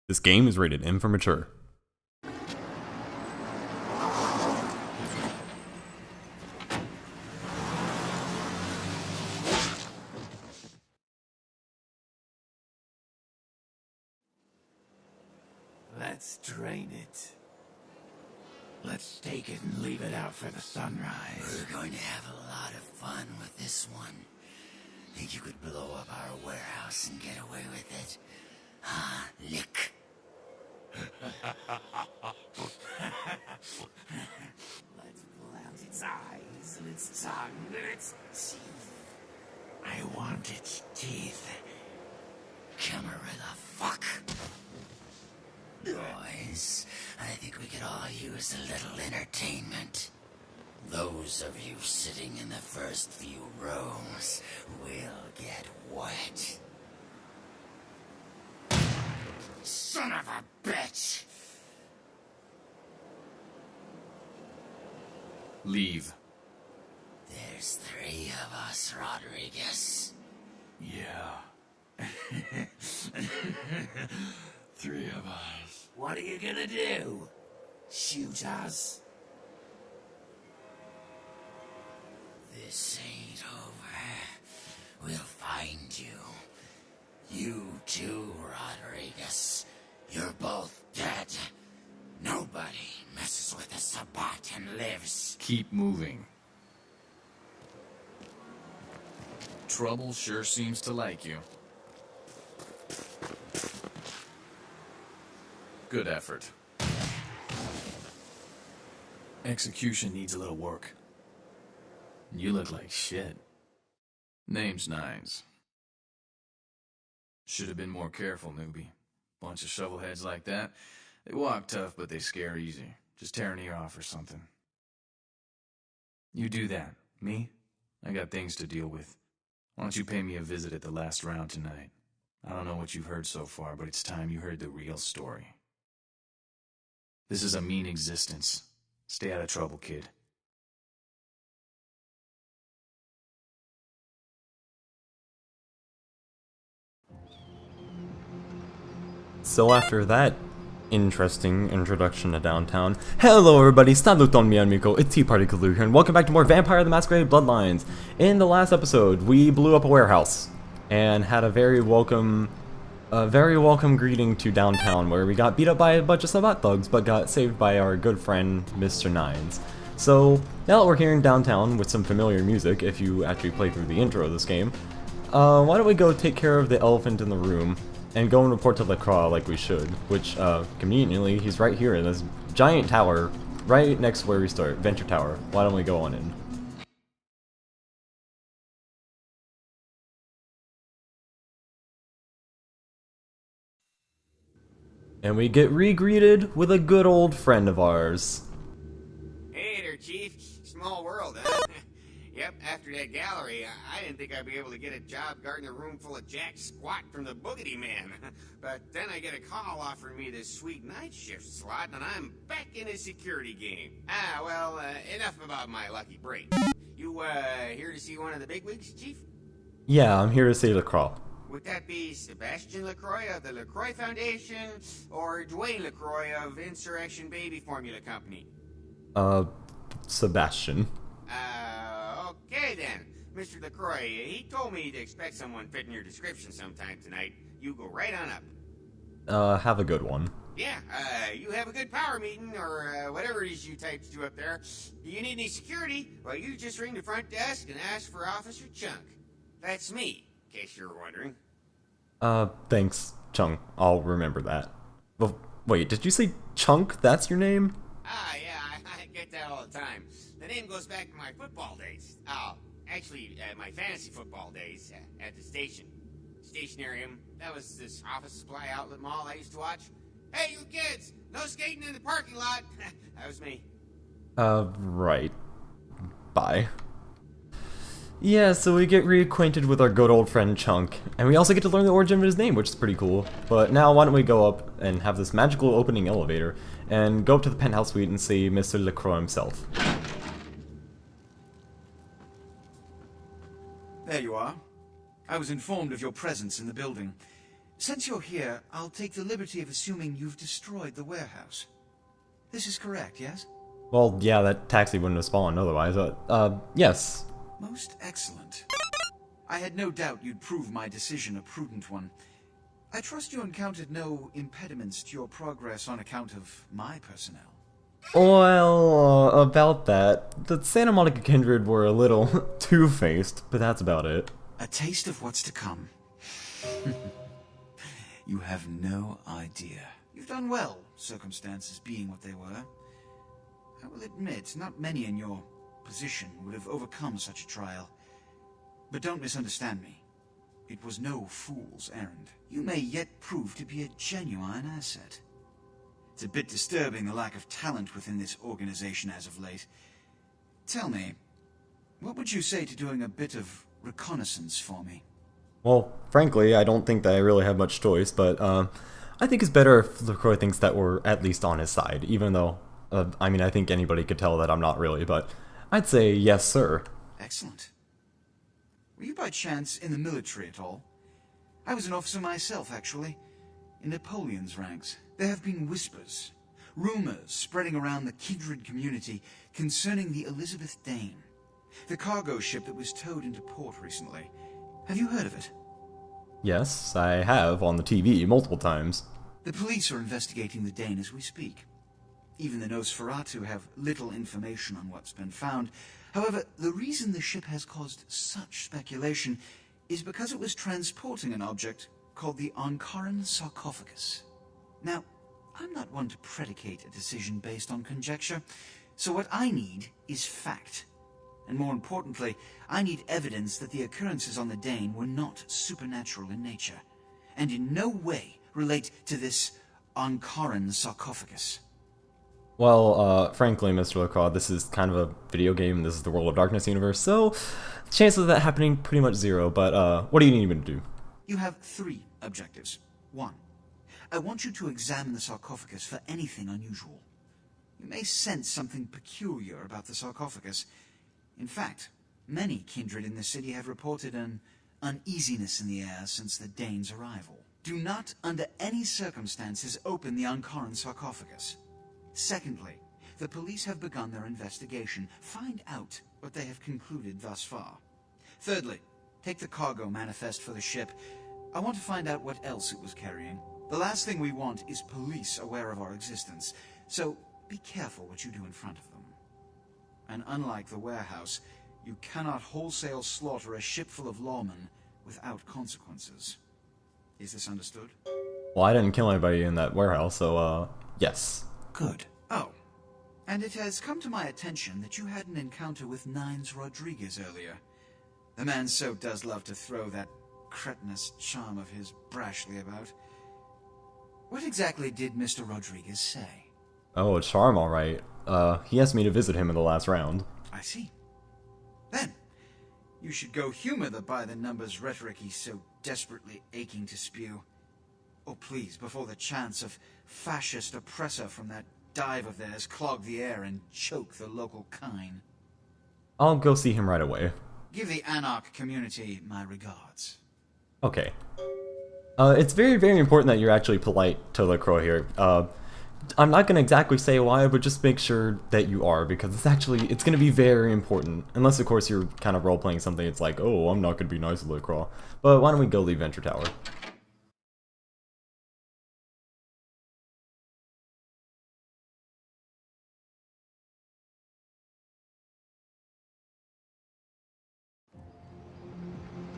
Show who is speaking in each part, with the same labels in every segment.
Speaker 1: This game is rated M for mature.
Speaker 2: Let's drain it. Let's take it and leave it out for the sunrise.
Speaker 3: We're going to have a lot of fun with this one. Think you could blow up our warehouse and get away with it? Huh, Lick?
Speaker 2: Let's pull out its eyes and its tongue and its teeth. I want its teeth.
Speaker 3: Camarilla fuck. Boys, I think we could all use a little entertainment. Those of you sitting in the first few rows will get wet. Son of a bitch!
Speaker 4: Leave.
Speaker 3: There's 3 of us, Rodriguez.
Speaker 2: Yeah. 3 of us. What are you gonna do? Shoot us?
Speaker 3: This ain't over. We'll find you. You too, Rodriguez. You're both dead. Nobody messes with a Sabbat and lives.
Speaker 4: Keep moving. Trouble sure seems to like you. Good effort. Execution needs a little work. You look like shit. Name's Nines. Should have been more careful, newbie. Bunch of shovelheads like that. They walk tough, but they scare easy. Just tear an ear off or something. You do that. Me? I got things to deal with. Why don't you pay me a visit at the last round tonight? I don't know what you've heard so far, but it's time you heard the real story. This is a mean existence. Stay out of trouble, kid.
Speaker 1: So after that interesting introduction to downtown, hello everybody, saluton mi amico, it's Tea Party Kalu here, and welcome back to more Vampire the Masquerade Bloodlines. In the last episode, we blew up a warehouse, and had a very welcome greeting to downtown, where we got beat up by a bunch of Sabbat thugs, but got saved by our good friend, Mr. Nines. So, now that we're here in downtown with some familiar music, if you actually play through the intro of this game, why don't we go take care of the elephant in the room, and go and report to LaCroix like we should, which, conveniently, he's right here in this giant tower, right next to where we start, Venture Tower. Why don't we go on in? And we get re-greeted with a good old friend of ours.
Speaker 5: Hey there, Chief. Small world, huh? Yep, after that gallery, I didn't think I'd be able to get a job guarding a room full of jack squat from the Boogity Man. But then I get a call offering me this sweet night shift slot, and I'm back in the security game. Well, enough about my lucky break. You, here to see one of the bigwigs, Chief?
Speaker 1: Yeah, I'm here to see LaCroix.
Speaker 5: Would that be Sebastian LaCroix of the LaCroix Foundation, or Dwayne LaCroix of Insurrection Baby Formula Company?
Speaker 1: Sebastian.
Speaker 5: Okay then. Mr. LaCroix, he told me to expect someone fitting your description sometime tonight. You go right on up.
Speaker 1: Have a good one.
Speaker 5: Yeah, you have a good power meeting, or whatever it is you types do up there. Do you need any security? Well, you just ring the front desk and ask for Officer Chunk. That's me, in case you're wondering.
Speaker 1: Thanks, Chunk. I'll remember that. But wait, did you say Chunk? That's your name?
Speaker 5: Yeah, I get that all the time. The name goes back to my football days. Actually, my fantasy football days at the station. Stationarium. That was this office supply outlet mall I used to watch. Hey, you kids! No skating in the parking lot! That was me.
Speaker 1: Right. Bye. Yeah, so we get reacquainted with our good old friend Chunk, and we also get to learn the origin of his name, which is pretty cool. But now why don't we go up and have this magical opening elevator, and go up to the penthouse suite and see Mr. LaCroix himself.
Speaker 6: There you are. I was informed of your presence in the building. Since you're here, I'll take the liberty of assuming you've destroyed the warehouse. This is correct, yes?
Speaker 1: Well, yeah, that taxi wouldn't have spawned otherwise, yes.
Speaker 6: Most excellent. I had no doubt you'd prove my decision a prudent one. I trust you encountered no impediments to your progress on account of my personnel.
Speaker 1: Well, about that, the Santa Monica Kindred were a little two-faced, but that's about it.
Speaker 6: A taste of what's to come. You have no idea. You've done well, circumstances being what they were. I will admit, not many in your position would have overcome such a trial. But don't misunderstand me. It was no fool's errand. You may yet prove to be a genuine asset. It's a bit disturbing the lack of talent within this organization as of late. Tell me, what would you say to doing a bit of reconnaissance for me?
Speaker 1: Well, frankly, I don't think that I really have much choice, but I think it's better if LaCroix thinks that we're at least on his side, even though, I mean, I think anybody could tell that I'm not really, but I'd say yes, sir.
Speaker 6: Excellent. Were you by chance in the military at all? I was an officer myself, actually, in Napoleon's ranks. There have been whispers, rumors spreading around the kindred community concerning the Elizabeth Dane, the cargo ship that was towed into port recently. Have you heard of it?
Speaker 1: Yes, I have on the TV multiple times.
Speaker 6: The police are investigating the Dane as we speak. Even the Nosferatu have little information on what's been found. However, the reason the ship has caused such speculation is because it was transporting an object called the Ankaran sarcophagus. Now, I'm not one to predicate a decision based on conjecture, so what I need is fact. And more importantly, I need evidence that the occurrences on the Dane were not supernatural in nature, and in no way relate to this Ankaran sarcophagus.
Speaker 1: Well, frankly, Mr. LaCroix, this is kind of a video game, this is the World of Darkness universe, so chances of that happening pretty much zero, but what do you need me to do?
Speaker 6: You have 3 objectives. 1. I want you to examine the sarcophagus for anything unusual. You may sense something peculiar about the sarcophagus. In fact, many kindred in the city have reported an uneasiness in the air since the Dane's arrival. Do not, under any circumstances, open the Ankaran sarcophagus. Secondly, the police have begun their investigation. Find out what they have concluded thus far. Thirdly, take the cargo manifest for the ship. I want to find out what else it was carrying. The last thing we want is police aware of our existence, so be careful what you do in front of them. And unlike the warehouse, you cannot wholesale slaughter a ship full of lawmen without consequences. Is this understood?
Speaker 1: Well, I didn't kill anybody in that warehouse, so, yes.
Speaker 6: Good. Oh, and it has come to my attention that you had an encounter with Nines Rodriguez earlier. The man so does love to throw that cretinous charm of his brashly about. What exactly did Mr. Rodriguez say?
Speaker 1: Oh, a charm, alright. He asked me to visit him in the last round.
Speaker 6: I see. Then, you should go humor the by-the-numbers rhetoric he's so desperately aching to spew. Oh, please, before the chance of fascist oppressor from that dive of theirs clog the air and choke the local kine.
Speaker 1: I'll go see him right away.
Speaker 6: Give the Anarch community my regards.
Speaker 1: Okay. It's very, very important that you're actually polite to LaCroix here. I'm not going to exactly say why, but just make sure that you are, because it's going to be very important. Unless, of course, you're kind of role-playing something, it's like, oh, I'm not going to be nice to LaCroix. But why don't we go leave Venture Tower?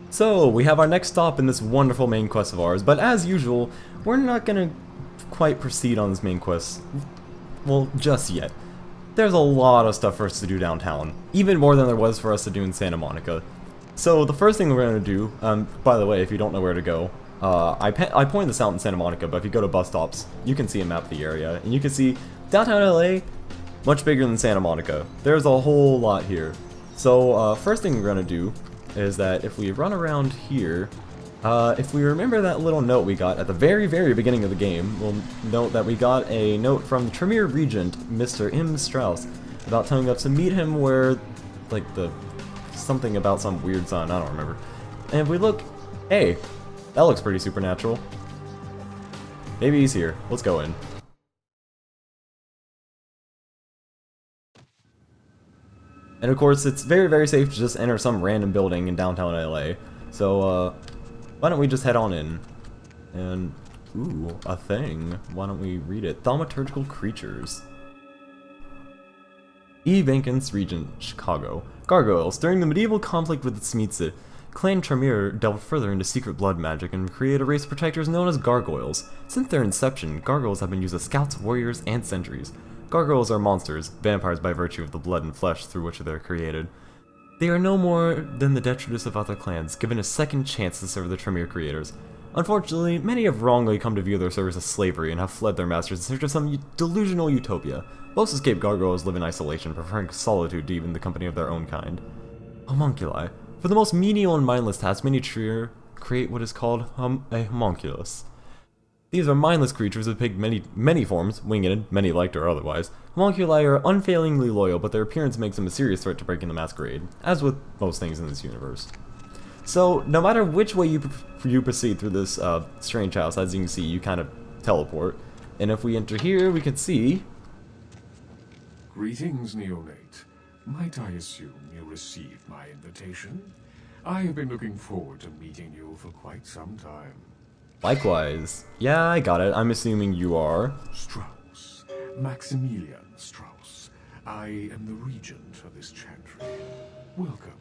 Speaker 1: So, we have our next stop in this wonderful main quest of ours, but as usual, we're not gonna quite proceed on this main quest, well, just yet. There's a lot of stuff for us to do downtown, even more than there was for us to do in Santa Monica. So, the first thing we're gonna do, by the way, if you don't know where to go, I pointed this out in Santa Monica, but if you go to bus stops, you can see a map of the area, and you can see downtown LA, much bigger than Santa Monica. There's a whole lot here. So, first thing we're gonna do is that if we run around here, if we remember that little note we got at the very, very beginning of the game, we'll note that we got a note from the Tremere Regent, Mr. M. Strauss, about telling us to meet him where, like, something about some weird sun, I don't remember. And if we look, hey, that looks pretty supernatural. Maybe he's here. Let's go in. And of course, it's very, very safe to just enter some random building in downtown LA. So, why don't we just head on in? And, ooh, a thing. Why don't we read it? Thaumaturgical creatures. E. Bankins, Regent, Chicago. Gargoyles. During the medieval conflict with the Smeetse, Clan Tremere delved further into secret blood magic and created a race of protectors known as gargoyles. Since their inception, gargoyles have been used as scouts, warriors, and sentries. Gargoyles are monsters, vampires by virtue of the blood and flesh through which they are created. They are no more than the detritus of other clans, given a second chance to serve the Tremere creators. Unfortunately, many have wrongly come to view their service as slavery and have fled their masters in search of some delusional utopia. Most escaped gargoyles live in isolation, preferring solitude to even the company of their own kind. Homunculi. For the most menial and mindless tasks, many Tremere create what is called a homunculus. These are mindless creatures that take many forms, winged, many-liked or otherwise. Homunculi are unfailingly loyal, but their appearance makes them a serious threat to breaking the Masquerade, as with most things in this universe. So, no matter which way you proceed through this strange house, as you can see, you kind of teleport. And if we enter here, we can see...
Speaker 7: Greetings, neonate. Might I assume you received my invitation? I have been looking forward to meeting you for quite some time.
Speaker 1: Likewise. Yeah, I got it. I'm assuming you are...
Speaker 7: Strauss. Maximilian Strauss. I am the regent of this chantry. Welcome.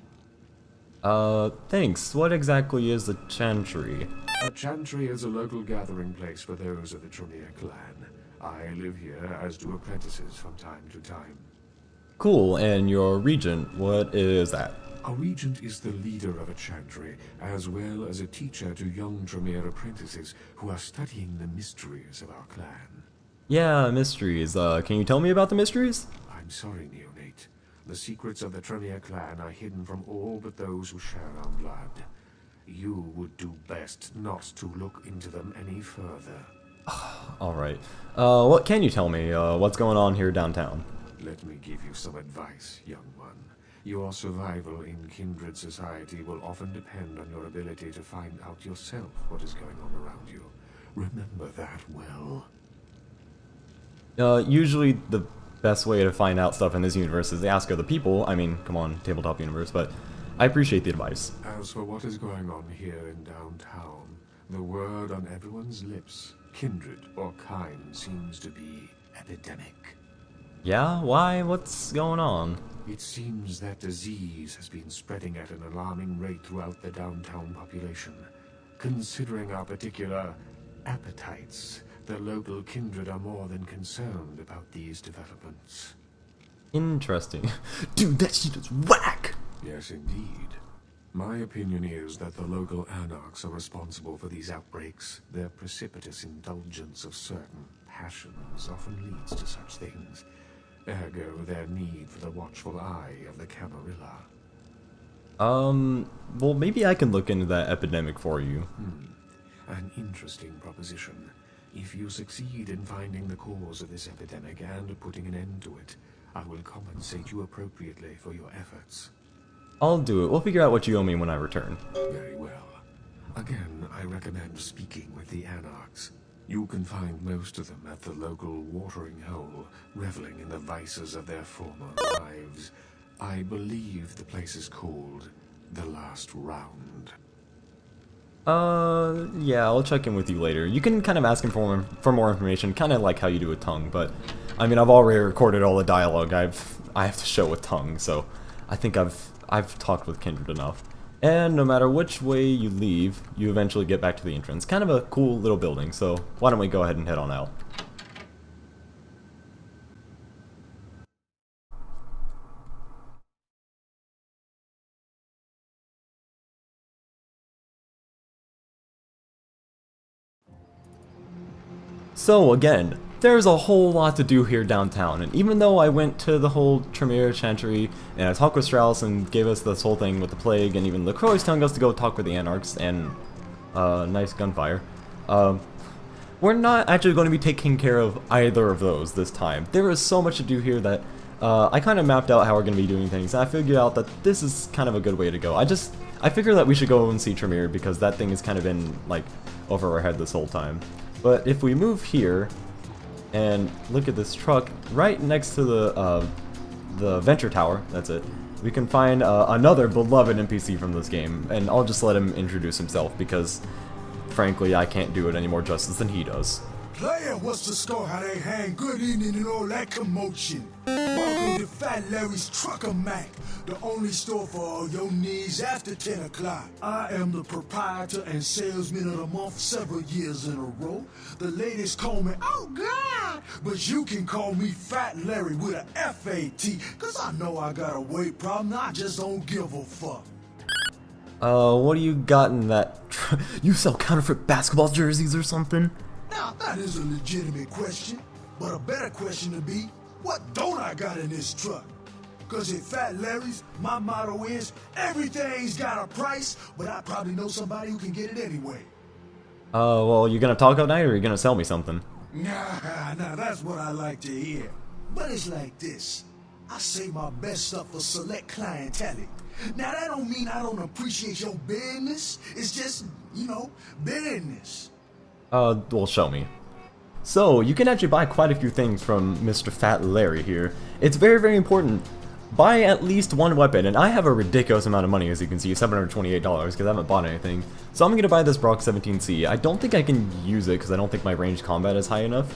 Speaker 1: Thanks. What exactly is the chantry?
Speaker 7: A chantry is a local gathering place for those of the Tremere clan. I live here, as do apprentices from time to time.
Speaker 1: Cool, and your regent, what is that?
Speaker 7: A regent is the leader of a chantry, as well as a teacher to young Tremere apprentices who are studying the mysteries of our clan.
Speaker 1: Yeah, mysteries. Can you tell me about the mysteries?
Speaker 7: I'm sorry, neonate. The secrets of the Tremere clan are hidden from all but those who share our blood. You would do best not to look into them any further.
Speaker 1: Alright. What can you tell me? What's going on here downtown?
Speaker 7: Let me give you some advice, young one. Your survival in kindred society will often depend on your ability to find out yourself what is going on around you. Remember that well.
Speaker 1: Usually the best way to find out stuff in this universe is to ask other people. I mean, come on, tabletop universe, but I appreciate the advice.
Speaker 7: As for what is going on here in downtown, the word on everyone's lips, kindred or kind, seems to be epidemic.
Speaker 1: Yeah? Why? What's going on?
Speaker 7: It seems that disease has been spreading at an alarming rate throughout the downtown population. Considering our particular appetites, the local kindred are more than concerned about these developments.
Speaker 1: Interesting. Dude, that shit is whack!
Speaker 7: Yes, indeed. My opinion is that the local anarchs are responsible for these outbreaks. Their precipitous indulgence of certain passions often leads to such things. Ergo, their need for the watchful eye of the Camarilla.
Speaker 1: Well, maybe I can look into that epidemic for you.
Speaker 7: An interesting proposition. If you succeed in finding the cause of this epidemic and putting an end to it, I will compensate you appropriately for your efforts.
Speaker 1: I'll do it. We'll figure out what you owe me when I return.
Speaker 7: Very well. Again, I recommend speaking with the anarchs. You can find most of them at the local watering hole, reveling in the vices of their former lives. I believe the place is called The Last Round.
Speaker 1: Yeah, I'll check in with you later. You can kind of ask him for more information, kind of like how you do with tongue, but, I mean, I've already recorded all the dialogue I have to show with tongue, so I think I've talked with Kindred enough. And no matter which way you leave, you eventually get back to the entrance. Kind of a cool little building, so why don't we go ahead and head on out. So again, there's a whole lot to do here downtown, and even though I went to the whole Tremere Chantry, and I talked with Strauss and gave us this whole thing with the plague, and even LaCroix's telling us to go talk with the Anarchs, and nice gunfire, we're not actually going to be taking care of either of those this time. There is so much to do here that I kind of mapped out how we're going to be doing things, and I figured out that this is kind of a good way to go. I figured that we should go and see Tremere, because that thing has kind of been, like, over our head this whole time. But if we move here and look at this truck right next to the venture tower, that's it, we can find another beloved NPC from this game, and I'll just let him introduce himself because, frankly, I can't do it any more justice than he does.
Speaker 8: Player, what's the score? How they hang? Good evening and all that commotion. Welcome to Fat Larry's Trucker Mac, the only store for all your needs after 10 o'clock. I am the proprietor and salesman of the month several years in a row. The ladies call me, oh God, but you can call me Fat Larry with a F-A-T, cause I know I got a weight problem, I just don't give a fuck.
Speaker 1: What do you got in that you sell counterfeit basketball jerseys or something?
Speaker 8: Now, that is a legitimate question, but a better question to be, what don't I got in this truck? Cause at Fat Larry's, my motto is, everything's got a price, but I probably know somebody who can get it anyway.
Speaker 1: Well, you gonna talk all night or are you gonna sell me something?
Speaker 8: Nah, that's what I like to hear. But it's like this, I save my best stuff for select clientele. Now, that don't mean I don't appreciate your business, it's just, you know, business.
Speaker 1: Well, show me. So, you can actually buy quite a few things from Mr. Fat Larry here. It's very, very important. Buy at least one weapon, and I have a ridiculous amount of money, as you can see, $728, because I haven't bought anything. So I'm going to buy this Brock 17C. I don't think I can use it, because I don't think my ranged combat is high enough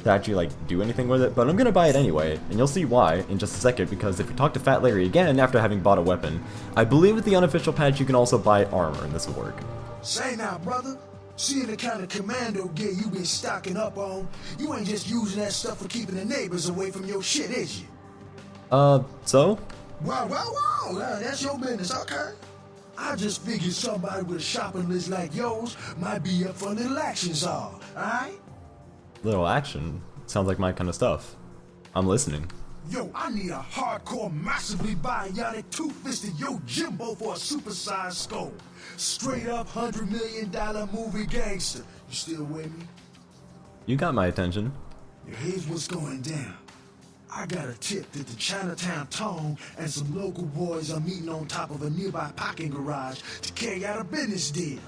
Speaker 1: to actually, like, do anything with it, but I'm going to buy it anyway, and you'll see why in just a second, because if you talk to Fat Larry again after having bought a weapon, I believe with the unofficial patch you can also buy armor, and this will work.
Speaker 8: Say now, brother. Seeing the kind of commando gear you been stocking up on, you ain't just using that stuff for keeping the neighbors away from your shit, is you?
Speaker 1: So?
Speaker 8: Wow, that's your business, okay? I just figured somebody with a shopping list like yours might be up for a little action, Czar, alright?
Speaker 1: Little action? Sounds like my kind of stuff. I'm listening.
Speaker 8: Yo, I need a hardcore, massively bionic, two-fisted Yojimbo for a supersized skull. Straight up $100 million movie gangster. You still with me?
Speaker 1: You got my attention.
Speaker 8: Here's what's going down. I got a tip that the Chinatown Tone and some local boys are meeting on top of a nearby parking garage to carry out a business deal.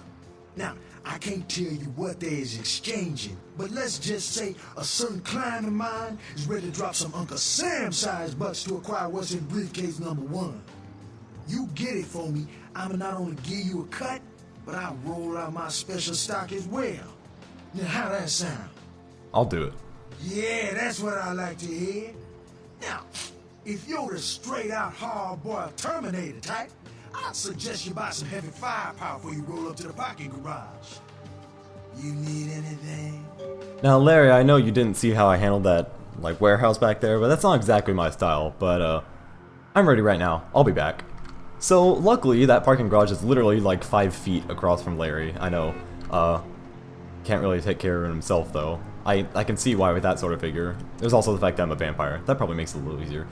Speaker 8: Now, I can't tell you what they is exchanging, but let's just say a certain client of mine is ready to drop some Uncle Sam-sized bucks to acquire what's in briefcase number 1. You get it for me, I'ma not only give you a cut, but I'll roll out my special stock as well. Now, how that sound?
Speaker 1: I'll do it.
Speaker 8: Yeah, that's what I like to hear. Now, if you're the straight-out hard-boiled Terminator type, I'd suggest you buy some heavy firepower before you roll up to the parking garage. You need anything?
Speaker 1: Now, Larry, I know you didn't see how I handled that, like, warehouse back there, but that's not exactly my style, but, I'm ready right now. I'll be back. So, luckily, that parking garage is literally, like, 5 feet across from Larry. I know, can't really take care of himself, though. I can see why with that sort of figure. There's also the fact that I'm a vampire. That probably makes it a little easier.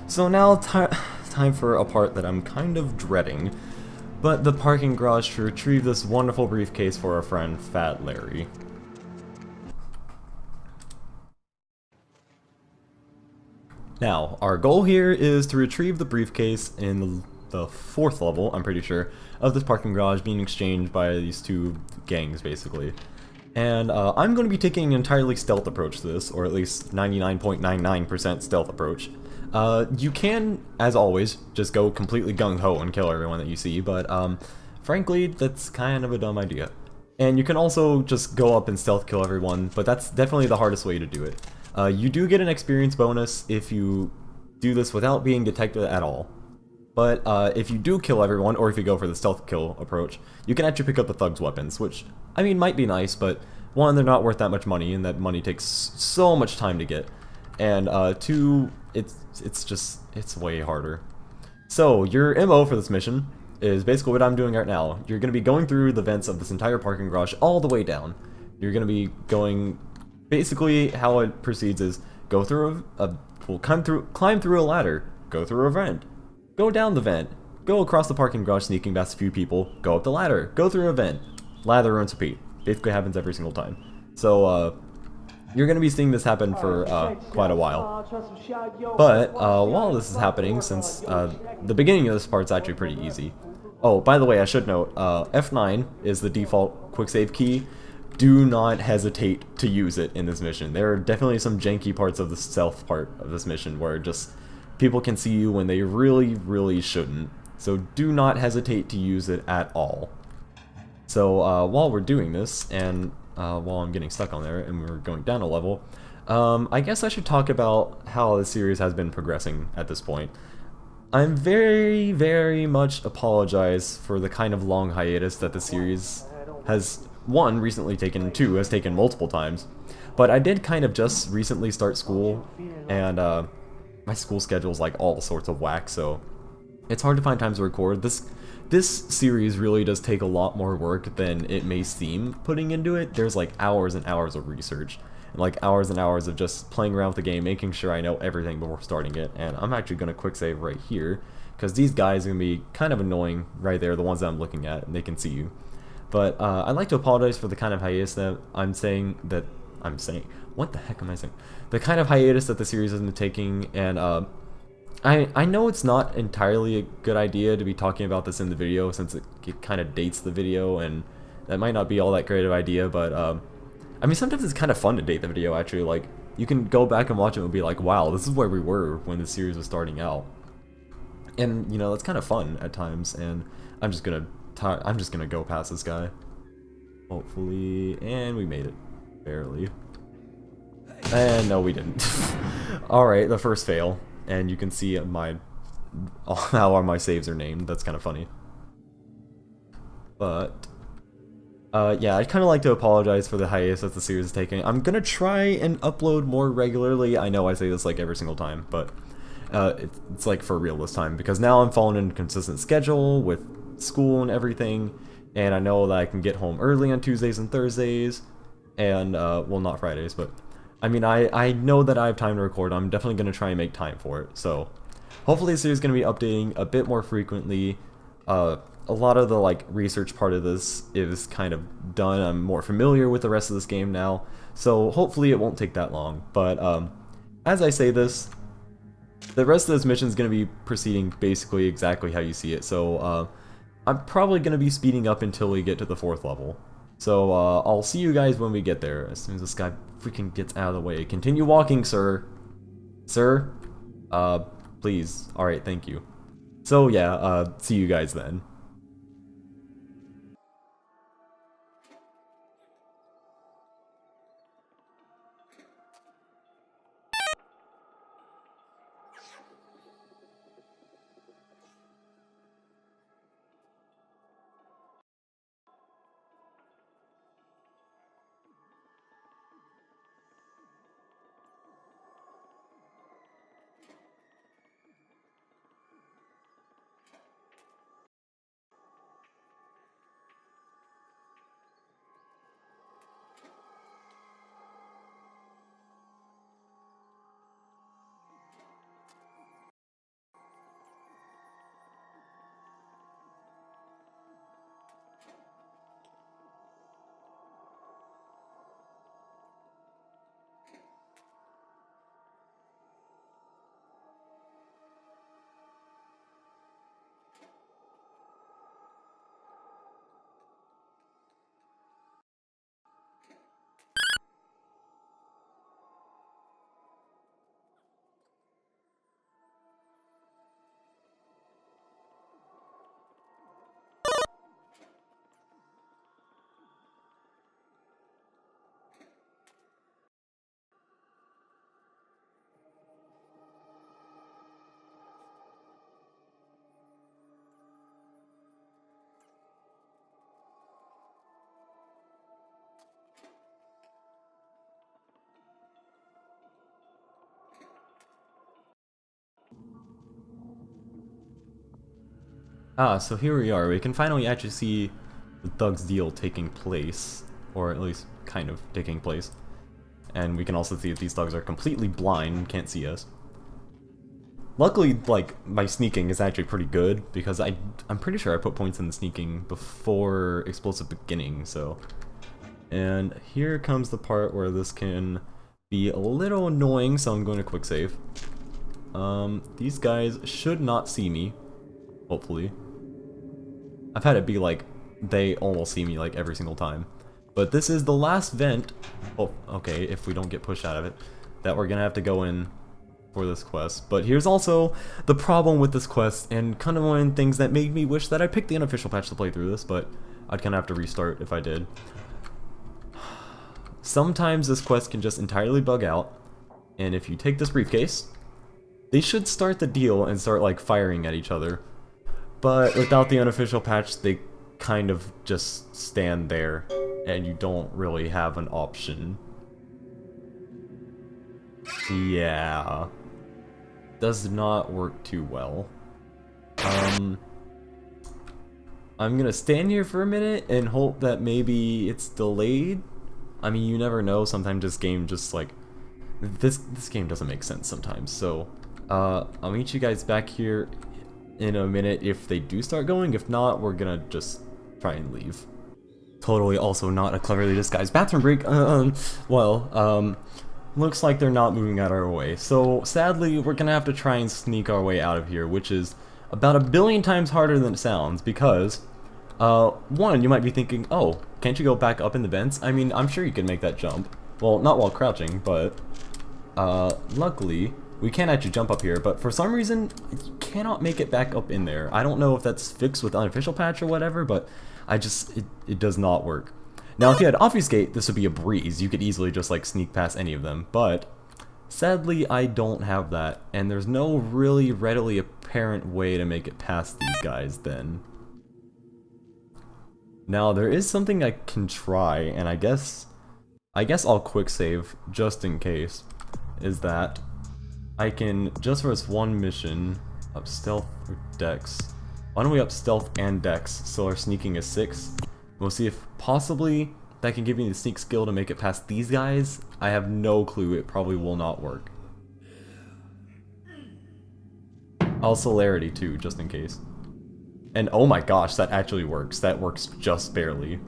Speaker 1: So now, time for a part that I'm kind of dreading, but the parking garage to retrieve this wonderful briefcase for our friend, Fat Larry. Now, our goal here is to retrieve the briefcase in the 4th level, I'm pretty sure, of this parking garage being exchanged by these two gangs, basically. And I'm going to be taking an entirely stealth approach to this, or at least 99.99% stealth approach. You can, as always, just go completely gung-ho and kill everyone that you see, but frankly, that's kind of a dumb idea. And you can also just go up and stealth kill everyone, but that's definitely the hardest way to do it. You do get an experience bonus if you do this without being detected at all. But if you do kill everyone, or if you go for the stealth kill approach, you can actually pick up the thug's weapons, which, I mean, might be nice, but one, they're not worth that much money, and that money takes so much time to get. And 2, it's way harder. So, your MO for this mission is basically what I'm doing right now. You're going to be going through the vents of this entire parking garage all the way down. You're going to be going, basically how it proceeds is, go through climb through a ladder, go through a vent, go down the vent, go across the parking garage sneaking past a few people, go up the ladder, go through a vent, lather, rinse, repeat. Basically happens every single time. So, you're going to be seeing this happen for quite a while. But while this is happening, since the beginning of this part's actually pretty easy. Oh, by the way, I should note, F9 is the default quick save key. do not hesitate to use it in this mission. There are definitely some janky parts of the stealth part of this mission where just people can see you when they really shouldn't. So do not hesitate to use it at all. So while we're doing this, and while I'm getting stuck on there and we're going down a level, I guess I should talk about how the series has been progressing at this point. I'm very much apologize for the kind of long hiatus that the series has, one, recently taken, two, has taken multiple times. But I did kind of just recently start school, and my school schedule's like all sorts of whack, so it's hard to find times to record. This series really does take a lot more work than it may seem putting into it. There's like hours and hours of research, and like hours and hours of just playing around with the game, making sure I know everything before starting it. And I'm actually going to quick save right here, because these guys are going to be kind of annoying right there, the ones that I'm looking at, and they can see you. But I'd like to apologize for the kind of hiatus that what the heck am I saying? The kind of hiatus that the series has been taking, and I know it's not entirely a good idea to be talking about this in the video, since it kind of dates the video, and that might not be all that great of an idea, but I mean, sometimes it's kind of fun to date the video, actually. Like, you can go back and watch it and be like, wow, this is where we were when the series was starting out. And, you know, that's kind of fun at times, and I'm just gonna go past this guy. Hopefully, and we made it. Barely. And no, we didn't. Alright, the first fail. And you can see how my saves are named. That's kind of funny. But yeah, I'd kind of like to apologize for the hiatus that the series is taking. I'm gonna try and upload more regularly. I know I say this like every single time, but it's like for real this time, because now I'm following a consistent schedule with school and everything, and I know that I can get home early on Tuesdays and Thursdays, and well, not Fridays, but I mean, I know that I have time to record. I'm definitely gonna try and make time for it. So hopefully the series is gonna be updating a bit more frequently. A lot of the like research part of this is kind of done. I'm more familiar with the rest of this game now, so hopefully it won't take that long. But as I say this, the rest of this mission is going to be proceeding basically exactly how you see it. So I'm probably going to be speeding up until we get to the 4th level. So I'll see you guys when we get there, as soon as this guy freaking gets out of the way. Continue walking, sir. Sir? Please. Alright, thank you. So yeah, see you guys then. So here we are. We can finally actually see the Thug's deal taking place, or at least kind of taking place. And we can also see that these thugs are completely blind and can't see us. Luckily, like, my sneaking is actually pretty good, because I'm pretty sure I put points in the sneaking before explosive beginning, so. And here comes the part where this can be a little annoying, so I'm going to quick save. These guys should not see me, hopefully. I've had it be like, they almost see me like every single time. But this is the last vent, oh, okay, if we don't get pushed out of it, that we're gonna have to go in for this quest. But here's also the problem with this quest, and kind of one of the things that made me wish that I picked the unofficial patch to play through this, but I'd kind of have to restart if I did. Sometimes this quest can just entirely bug out, and if you take this briefcase, they should start the deal and start like firing at each other. But without the unofficial patch, they kind of just stand there, and you don't really have an option. Yeah. Does not work too well. I'm gonna stand here for a minute and hope that maybe it's delayed. I mean, you never know, sometimes this game just like... This game doesn't make sense sometimes, so... I'll meet you guys back here in a minute if they do start going. If not, we're gonna just try and leave. Totally also not a cleverly disguised bathroom break. Looks like they're not moving out of our way. So sadly, we're gonna have to try and sneak our way out of here, which is about 1 billion times harder than it sounds, because one, you might be thinking, oh, can't you go back up in the vents? I mean, I'm sure you can make that jump. Well, not while crouching, but luckily, we can actually jump up here, but for some reason, you cannot make it back up in there. I don't know if that's fixed with unofficial patch or whatever, but it does not work. Now, if you had Obfuscate, this would be a breeze. You could easily just like sneak past any of them, but sadly, I don't have that, and there's no really readily apparent way to make it past these guys then. Now, there is something I can try, and I guess I'll quick save just in case, is that I can, just for this one mission, up stealth or dex. Why don't we up stealth and dex, so our sneaking is 6. We'll see if possibly that can give me the sneak skill to make it past these guys. I have no clue, it probably will not work. I'll celerity too, just in case. And oh my gosh, that actually works. That works just barely.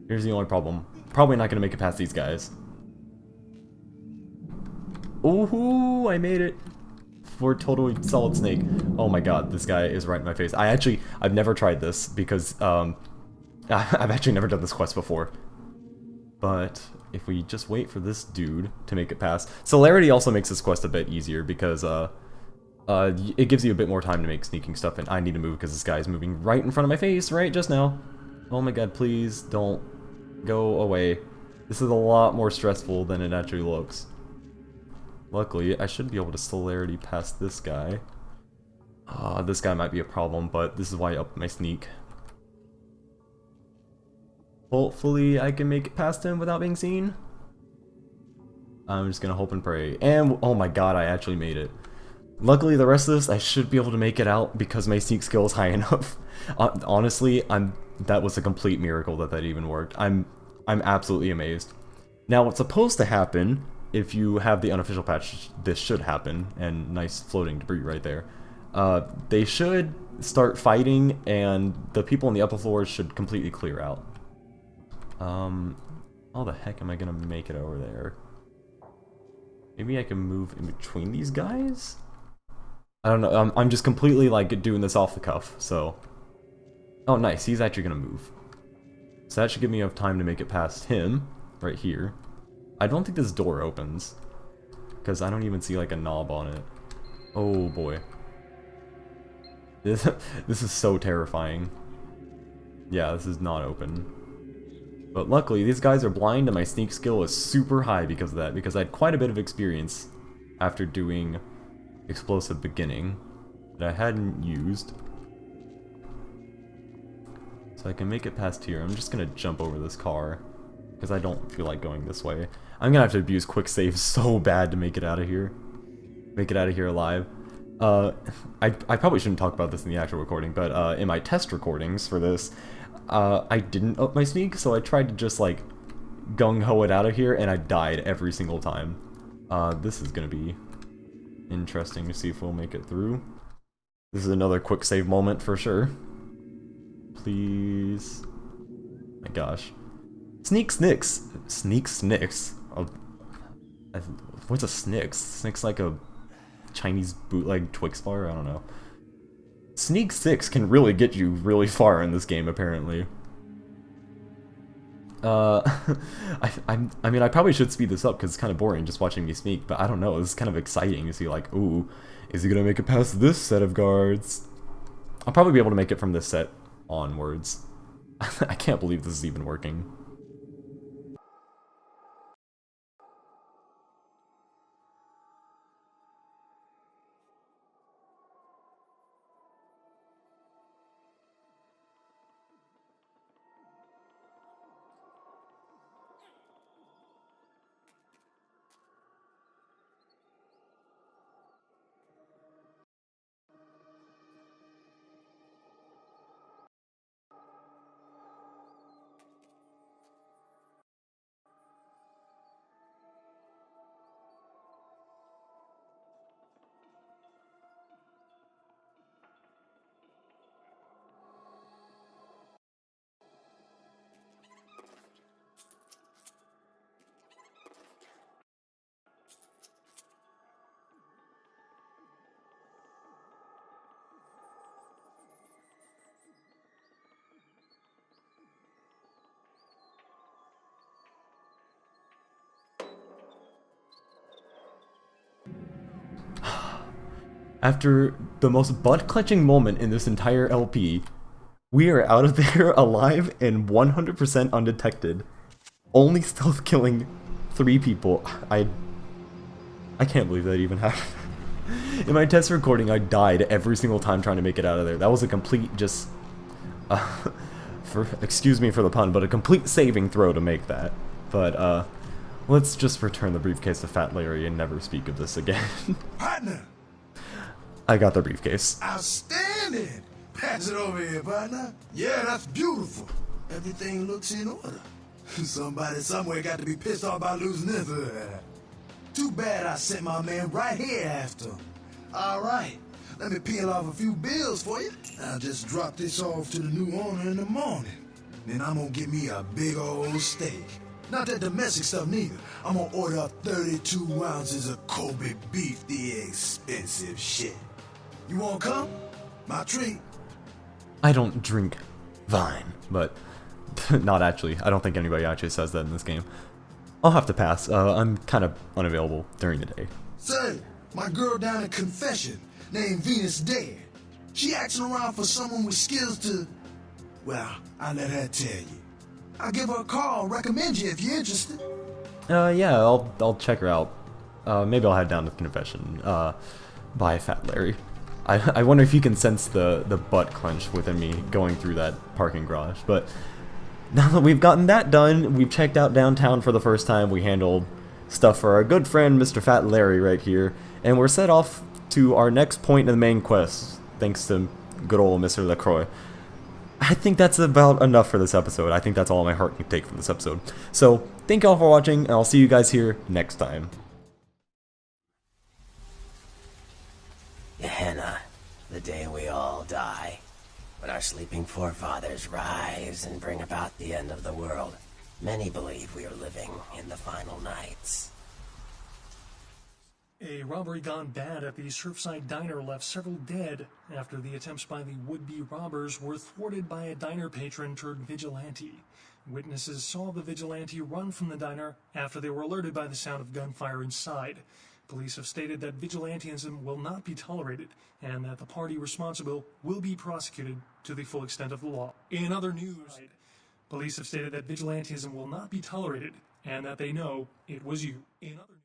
Speaker 1: Here's the only problem. Probably not gonna make it past these guys. Ooh, I made it for totally solid snake. Oh my god, this guy is right in my face. I've never tried this because I've actually never done this quest before. But if we just wait for this dude to make it past, celerity also makes this quest a bit easier because it gives you a bit more time to make sneaking stuff, and I need to move because this guy is moving right in front of my face right just now. Oh my god, please don't go away. This is a lot more stressful than it actually looks. Luckily, I should be able to celerity past this guy. This guy might be a problem, but this is why I upped my sneak. Hopefully, I can make it past him without being seen. I'm just gonna hope and pray. And, oh my god, I actually made it. Luckily, the rest of this, I should be able to make it out because my sneak skill is high enough. Honestly, that was a complete miracle that even worked. I'm absolutely amazed. Now, what's supposed to happen, if you have the unofficial patch, this should happen, and nice floating debris right there. They should start fighting, and the people on the upper floors should completely clear out. How the heck am I gonna make it over there? Maybe I can move in between these guys? I don't know, I'm just completely like doing this off the cuff, so... Oh nice, he's actually gonna move. So that should give me enough time to make it past him, right here. I don't think this door opens, because I don't even see like a knob on it. Oh boy. This is so terrifying. Yeah, this is not open. But luckily, these guys are blind and my sneak skill is super high because of that, because I had quite a bit of experience after doing Explosive Beginning that I hadn't used. So I can make it past here. I'm just gonna jump over this car, because I don't feel like going this way. I'm gonna have to abuse quick save so bad to make it out of here. Make it out of here alive. I probably shouldn't talk about this in the actual recording, but in my test recordings for this, I didn't up my sneak, so I tried to just like gung-ho it out of here, and I died every single time. This is gonna be interesting to see if we'll make it through. This is another quick save moment for sure. Please. My gosh. Sneak Snicks. Sneak Snicks. What's a Snicks? Snicks like a Chinese bootleg Twix bar? I don't know. Sneak 6 can really get you really far in this game, apparently. Uh, I mean, I probably should speed this up because it's kind of boring just watching me speak, but I don't know, it's kind of exciting to see, like, ooh, is he gonna make it past this set of guards? I'll probably be able to make it from this set onwards. I can't believe this is even working. After the most butt-clenching moment in this entire LP, we are out of there alive and 100% undetected. Only stealth killing 3 people. I can't believe that even happened. In my test recording, I died every single time trying to make it out of there. That was a complete just... excuse me for the pun, but a complete saving throw to make that. But, let's just return the briefcase to Fat Larry and never speak of this again.
Speaker 8: Partner!
Speaker 1: I got the briefcase.
Speaker 8: Outstanding! Pass it over here, partner. Yeah, that's beautiful. Everything looks in order. Somebody somewhere got to be pissed off about losing this. Too bad I sent my man right here after him. All right, let me peel off a few bills for you. I'll just drop this off to the new owner in the morning. Then I'm gonna get me a big old steak. Not that domestic stuff neither. I'm gonna order up 32 ounces of Kobe beef, the expensive shit. You wanna come? My treat.
Speaker 1: I don't drink wine, but not actually. I don't think anybody actually says that in this game. I'll have to pass. I'm kind of unavailable during the day.
Speaker 8: Say, my girl down in Confession, named Venus Dare. She asking around for someone with skills to... Well, I'll let her tell you. I'll give her a call, recommend you if you're interested.
Speaker 1: Yeah, I'll check her out. Maybe I'll head down to Confession. Bye, Fat Larry. I wonder if you can sense the butt clench within me going through that parking garage, but now that we've gotten that done, we've checked out downtown for the first time, we handled stuff for our good friend Mr. Fat Larry right here, and we're set off to our next point in the main quest, thanks to good old Mr. LaCroix. I think that's about enough for this episode. I think that's all my heart can take from this episode. So, thank y'all for watching, and I'll see you guys here next time.
Speaker 3: Gehenna, the day we all die. When our sleeping forefathers rise and bring about the end of the world, many believe we are living in the final nights.
Speaker 9: A robbery gone bad at the Surfside Diner left several dead after the attempts by the would-be robbers were thwarted by a diner patron turned vigilante. Witnesses saw the vigilante run from the diner after they were alerted by the sound of gunfire inside. Police have stated that vigilantism will not be tolerated and that the party responsible will be prosecuted to the full extent of the law. In other news, police have stated that vigilantism will not be tolerated and that they know it was you. In other news,